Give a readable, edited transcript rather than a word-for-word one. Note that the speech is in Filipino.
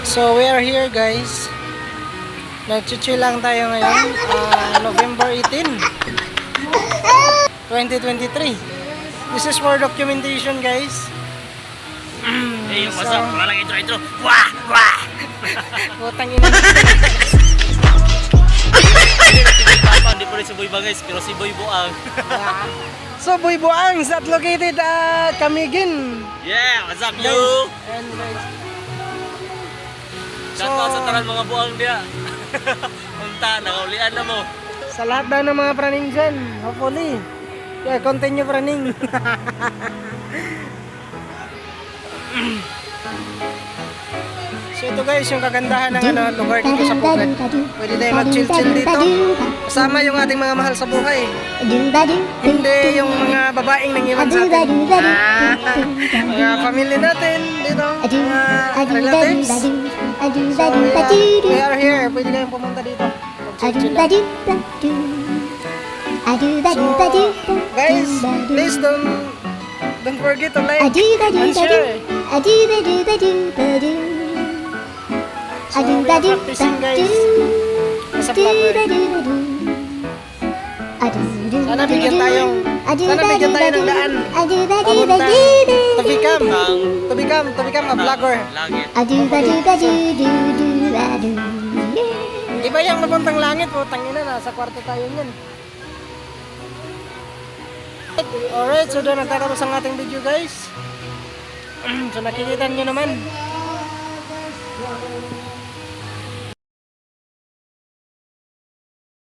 So we are here guys. Nag-chill lang tayo ngayon. November 18, 2023. This is for documentation guys. Eh, yung masam, wala lang intro. Wah! Wah! Putang ina. Hindi po rin si Boy ba guys, pero si Boy Buang. So Boy Buang is located at Camiguin. Yeah! What's up, Guys, you? and guys. Shout out sa tanan mga buang dia. Unta, nakaulian na mo. Sa lahat daw ng mga praning dyan, hopefully. Yeah, continue praning. So ito guys, yung kagandahan ng lugar dito sa Pugad. Pwede tayo mag-chill-chill dito. Kasama yung ating mga mahal sa buhay. Hindi yung mga babaeng nangiwan sa atin. Mga family natin dito, mga relatives. So yeah, we are here. Pwede kayong pumunta dito. Mag-chill-chill lang. So, guys, please don't forget to like and share. So, we are practicing guys sa vlogger. Sana bigyan tayo ng daan. Papunta to become a vlogger. Langit. Di ba yung mapuntang langit? Putang ina, nasa kwarto tayo niyan. Alright, so doon nagtatapos ang ating video guys. So nakikita nyo naman.